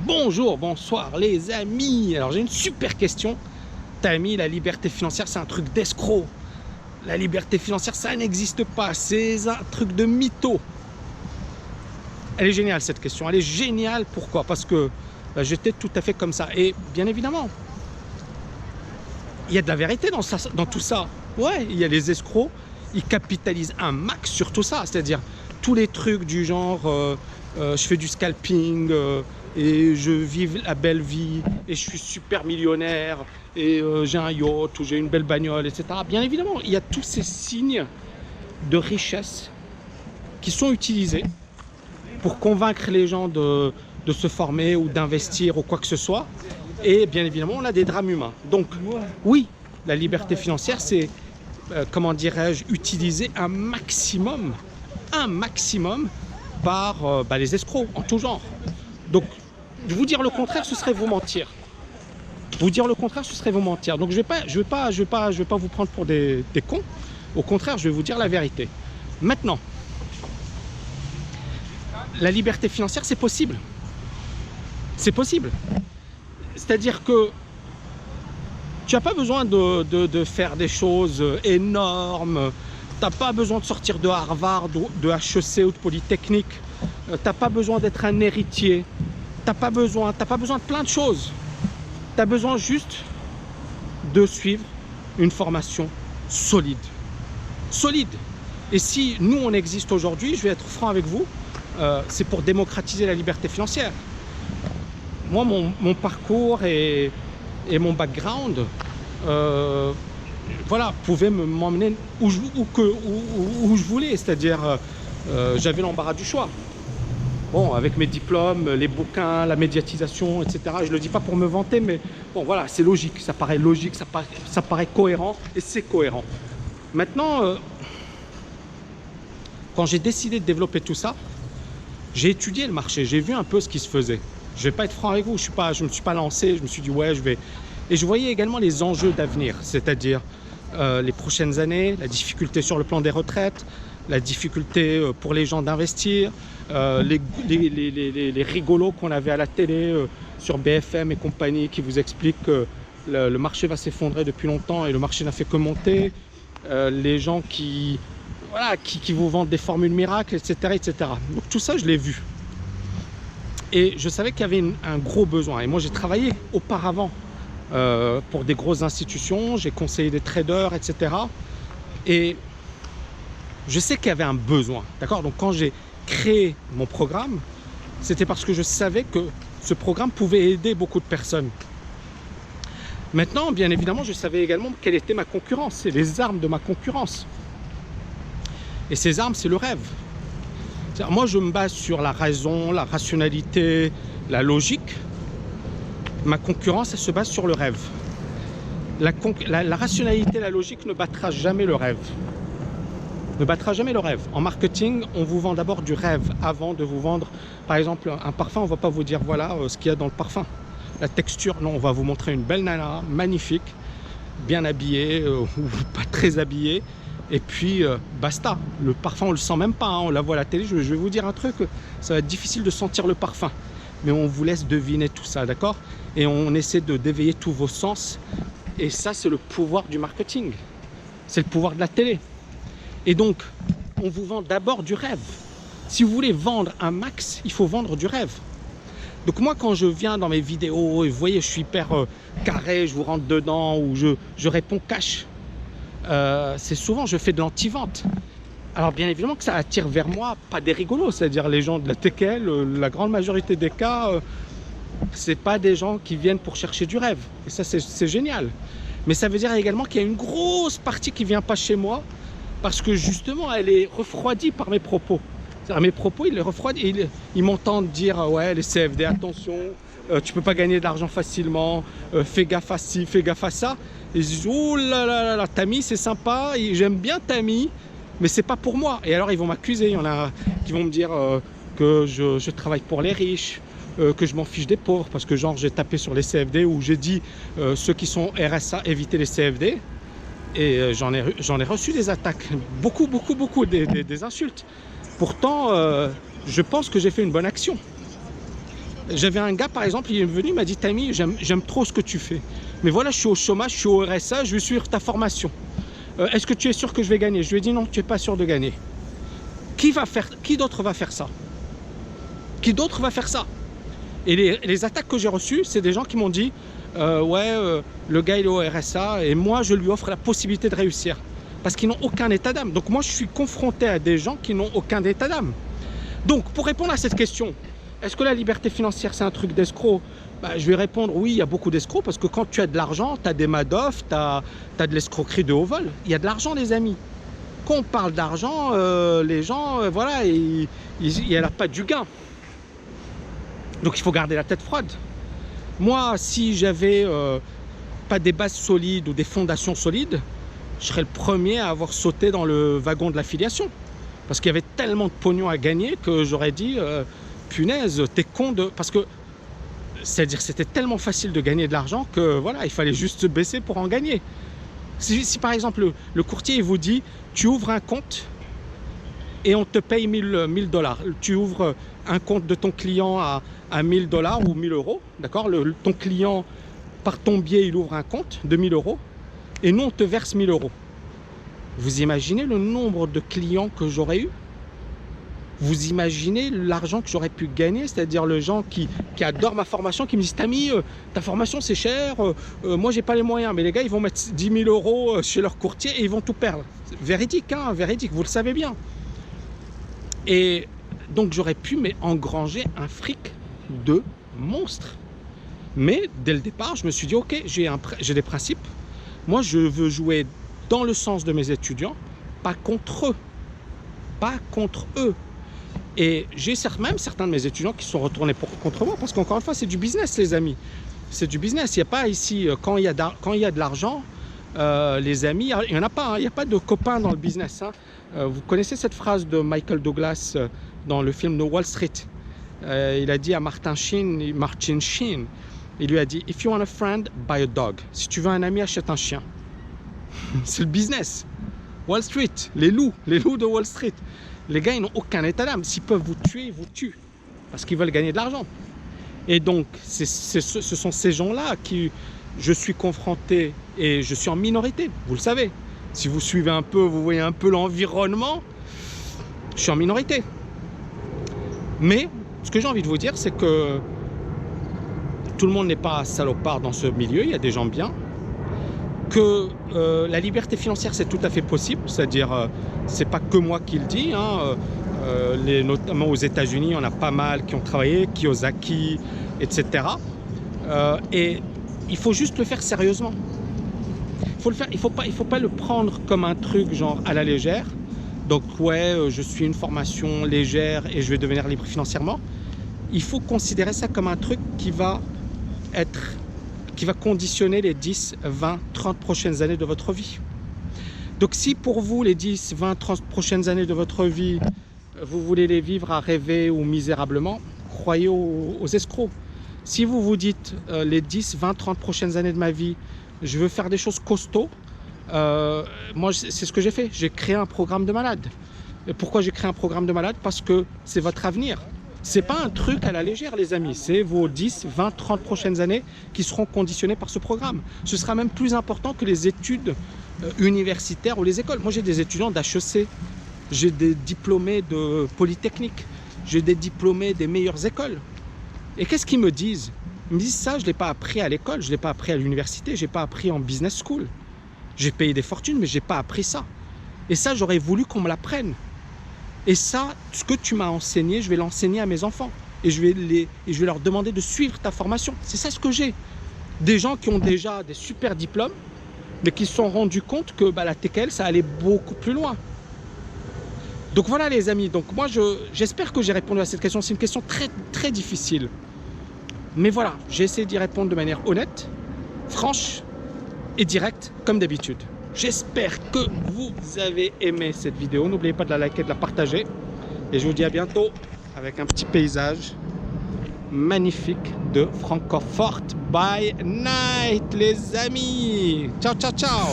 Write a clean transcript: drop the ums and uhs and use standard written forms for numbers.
Bonjour, bonsoir les amis. Alors j'ai une super question. T'as mis la liberté financière, c'est un truc d'escroc. La liberté financière, ça n'existe pas. C'est un truc de mytho. Elle est géniale cette question. Elle est géniale. Pourquoi? Parce que j'étais tout à fait comme ça. Et bien évidemment, il y a de la vérité dans tout ça. Ouais, il y a les escrocs. Ils capitalisent un max sur tout ça. C'est-à-dire tous les trucs du genre je fais du scalping et je vis la belle vie et je suis super millionnaire et j'ai un yacht ou j'ai une belle bagnole, etc. Bien évidemment, il y a tous ces signes de richesse qui sont utilisés pour convaincre les gens de se former ou d'investir ou quoi que ce soit. Et bien évidemment, on a des drames humains. Donc oui, la liberté financière, c'est, comment dirais-je, utiliser un maximum par les escrocs en tout genre. Donc, vous dire le contraire, ce serait vous mentir. Vous dire le contraire, ce serait vous mentir. Donc, je vais pas vous prendre pour des cons. Au contraire, je vais vous dire la vérité. Maintenant, la liberté financière, c'est possible. C'est possible. C'est-à-dire que tu n'as pas besoin de faire des choses énormes. Tu n'as pas besoin de sortir de Harvard, de HEC ou de Polytechnique. Tu n'as pas besoin d'être un héritier. Tu n'as pas besoin de plein de choses. Tu as besoin juste de suivre une formation solide. Solide. Et si nous, on existe aujourd'hui, je vais être franc avec vous, c'est pour démocratiser la liberté financière. Moi, mon parcours et mon background, voilà, pouvait m'emmener où je voulais, c'est-à-dire j'avais l'embarras du choix. Bon, avec mes diplômes, les bouquins, la médiatisation, etc. Je ne le dis pas pour me vanter, mais bon, voilà, c'est logique, ça paraît logique, ça paraît cohérent, et c'est cohérent. Maintenant, quand j'ai décidé de développer tout ça, j'ai étudié le marché, j'ai vu un peu ce qui se faisait. Je ne vais pas être franc avec vous, je ne me suis pas lancé, je me suis dit ouais, je vais... Et je voyais également les enjeux d'avenir, c'est-à-dire les prochaines années, la difficulté sur le plan des retraites, la difficulté pour les gens d'investir, les rigolos qu'on avait à la télé sur BFM et compagnie qui vous expliquent que le marché va s'effondrer depuis longtemps et le marché n'a fait que monter, les gens qui vous vendent des formules miracles, etc., etc. Donc tout ça, je l'ai vu. Et je savais qu'il y avait un gros besoin. Et moi, j'ai travaillé auparavant pour des grosses institutions, j'ai conseillé des traders, etc. Et je sais qu'il y avait un besoin, d'accord? Donc quand j'ai créé mon programme, c'était parce que je savais que ce programme pouvait aider beaucoup de personnes. Maintenant, bien évidemment, je savais également quelle était ma concurrence, c'est les armes de ma concurrence. Et ces armes, c'est le rêve. Moi, je me base sur la raison, la rationalité, la logique. Ma concurrence, elle se base sur le rêve. La rationalité, la logique ne battra jamais le rêve. Ne battra jamais le rêve. En marketing, on vous vend d'abord du rêve avant de vous vendre, par exemple, un parfum. On ne va pas vous dire voilà ce qu'il y a dans le parfum. La texture, non, on va vous montrer une belle nana, magnifique, bien habillée ou pas très habillée. Et puis, basta. Le parfum, on ne le sent même pas. Hein. On la voit à la télé. Je vais vous dire un truc. Ça va être difficile de sentir le parfum. Mais on vous laisse deviner tout ça, d'accord? Et on essaie d'éveiller tous vos sens. Et ça, c'est le pouvoir du marketing. C'est le pouvoir de la télé. Et donc, on vous vend d'abord du rêve. Si vous voulez vendre un max, il faut vendre du rêve. Donc moi, quand je viens dans mes vidéos, et vous voyez, je suis hyper carré, je vous rentre dedans, ou je réponds cash, c'est souvent, je fais de l'anti-vente. Alors bien évidemment que ça attire vers moi pas des rigolos, c'est-à-dire les gens de la TKL, la grande majorité des cas, c'est pas des gens qui viennent pour chercher du rêve. Et ça, c'est génial. Mais ça veut dire également qu'il y a une grosse partie qui vient pas chez moi parce que justement, elle est refroidie par mes propos. Mes propos, ils les refroidissent. Ils m'entendent dire ouais, les CFD, attention, tu peux pas gagner de l'argent facilement, fais gaffe à ci, fais gaffe à ça. Et ils disent oh là là là, Tammy, c'est sympa, j'aime bien Tammy, mais c'est pas pour moi. Et alors ils vont m'accuser. Il y en a qui vont me dire que je travaille pour les riches, que je m'en fiche des pauvres, parce que genre j'ai tapé sur les CFD où j'ai dit ceux qui sont RSA, évitez les CFD. Et j'en ai reçu des attaques, beaucoup, des insultes. Pourtant, je pense que j'ai fait une bonne action. J'avais un gars, par exemple, il est venu, il m'a dit, Tammy, j'aime trop ce que tu fais. Mais voilà, je suis au chômage, je suis au RSA, je vais suivre ta formation. Est-ce que tu es sûr que je vais gagner? Je lui ai dit, non, tu n'es pas sûr de gagner. Qui d'autre va faire ça? Qui d'autre va faire ça? Et les attaques que j'ai reçues, c'est des gens qui m'ont dit, le gars il est au RSA et moi je lui offre la possibilité de réussir. Parce qu'ils n'ont aucun état d'âme. Donc moi je suis confronté à des gens qui n'ont aucun état d'âme. Donc pour répondre à cette question, est-ce que la liberté financière c'est un truc d'escroc? Je vais répondre oui, il y a beaucoup d'escrocs parce que quand tu as de l'argent, tu as des Madoff, tu as de l'escroquerie de haut vol. Il y a de l'argent les amis. Quand on parle d'argent, les gens, voilà, il n'y a pas du gain. Donc il faut garder la tête froide. Moi, si j'avais pas des bases solides ou des fondations solides, je serais le premier à avoir sauté dans le wagon de l'affiliation. Parce qu'il y avait tellement de pognon à gagner que j'aurais dit, punaise, t'es con de... Parce que, c'est-à-dire c'était tellement facile de gagner de l'argent que voilà, il fallait juste se baisser pour en gagner. Si par exemple, le courtier il vous dit, tu ouvres un compte et on te paye 1000 $. Tu ouvres un compte de ton client à 1000 $ ou 1000 €, d'accord? Ton client, par ton biais, il ouvre un compte de 1000 € et nous, on te verse 1000 €. Vous imaginez le nombre de clients que j'aurais eu? Vous imaginez l'argent que j'aurais pu gagner? C'est-à-dire les gens qui adorent ma formation, qui me disent, Tammy, ta formation c'est cher, moi j'ai pas les moyens. Mais les gars, ils vont mettre 10 000 € chez leur courtier et ils vont tout perdre. Véridique, hein, véridique, vous le savez bien. Et donc j'aurais pu engranger un fric de monstre. Mais dès le départ, je me suis dit, ok, j'ai des principes. Moi, je veux jouer dans le sens de mes étudiants, pas contre eux. Pas contre eux. Et j'ai même certains de mes étudiants qui sont retournés contre moi, parce qu'encore une fois, c'est du business, les amis. C'est du business. Il n'y a pas ici, quand il y a de l'argent, les amis, il n'y en a pas, hein, il n'y a pas de copains dans le business. Hein. Vous connaissez cette phrase de Michael Douglas dans le film de Wall Street. Il a dit à Martin Sheen, il lui a dit, if you want a friend, buy a dog. Si tu veux un ami, achète un chien. C'est le business. Wall Street, les loups de Wall Street. Les gars, ils n'ont aucun état d'âme. S'ils peuvent vous tuer, ils vous tuent. Parce qu'ils veulent gagner de l'argent. Et donc, ce sont ces gens-là qui je suis confronté et je suis en minorité. Vous le savez. Si vous suivez un peu, vous voyez un peu l'environnement, je suis en minorité. Mais ce que j'ai envie de vous dire, c'est que tout le monde n'est pas salopard dans ce milieu. Il y a des gens bien. Que la liberté financière, c'est tout à fait possible. C'est-à-dire, c'est pas que moi qui le dis. Hein, notamment aux États-Unis, il y en a pas mal qui ont travaillé, Kiyosaki, etc. Et il faut juste le faire sérieusement. Il faut pas le prendre comme un truc genre à la légère. Donc ouais, je suis une formation légère et je vais devenir libre financièrement. Il faut considérer ça comme un truc qui va conditionner les 10, 20, 30 prochaines années de votre vie. Donc si pour vous, les 10, 20, 30 prochaines années de votre vie, vous voulez les vivre à rêver ou misérablement, croyez aux escrocs. Si vous vous dites, les 10, 20, 30 prochaines années de ma vie, je veux faire des choses costauds, moi c'est ce que j'ai fait. J'ai créé un programme de malade. Et pourquoi j'ai créé un programme de malade? Parce que c'est votre avenir. C'est pas un truc à la légère, les amis. C'est vos 10, 20, 30 prochaines années qui seront conditionnées par ce programme. Ce sera même plus important que les études universitaires ou les écoles. Moi, j'ai des étudiants d'HEC. J'ai des diplômés de Polytechnique. J'ai des diplômés des meilleures écoles. Et qu'est-ce qu'ils me disent? Ils me disent ça, je ne l'ai pas appris à l'école, je ne l'ai pas appris à l'université, je n'ai pas appris en business school. J'ai payé des fortunes, mais je n'ai pas appris ça. Et ça, j'aurais voulu qu'on me l'apprenne. Et ça, ce que tu m'as enseigné, je vais l'enseigner à mes enfants. Et je vais leur demander de suivre ta formation. C'est ça ce que j'ai. Des gens qui ont déjà des super diplômes, mais qui se sont rendus compte que la TKL, ça allait beaucoup plus loin. Donc voilà les amis. Donc moi, j'espère que j'ai répondu à cette question. C'est une question très, très difficile. Mais voilà, j'ai essayé d'y répondre de manière honnête, franche et directe, comme d'habitude. J'espère que vous avez aimé cette vidéo. N'oubliez pas de la liker, de la partager. Et je vous dis à bientôt avec un petit paysage magnifique de Francfort by night, les amis. Ciao, ciao, ciao.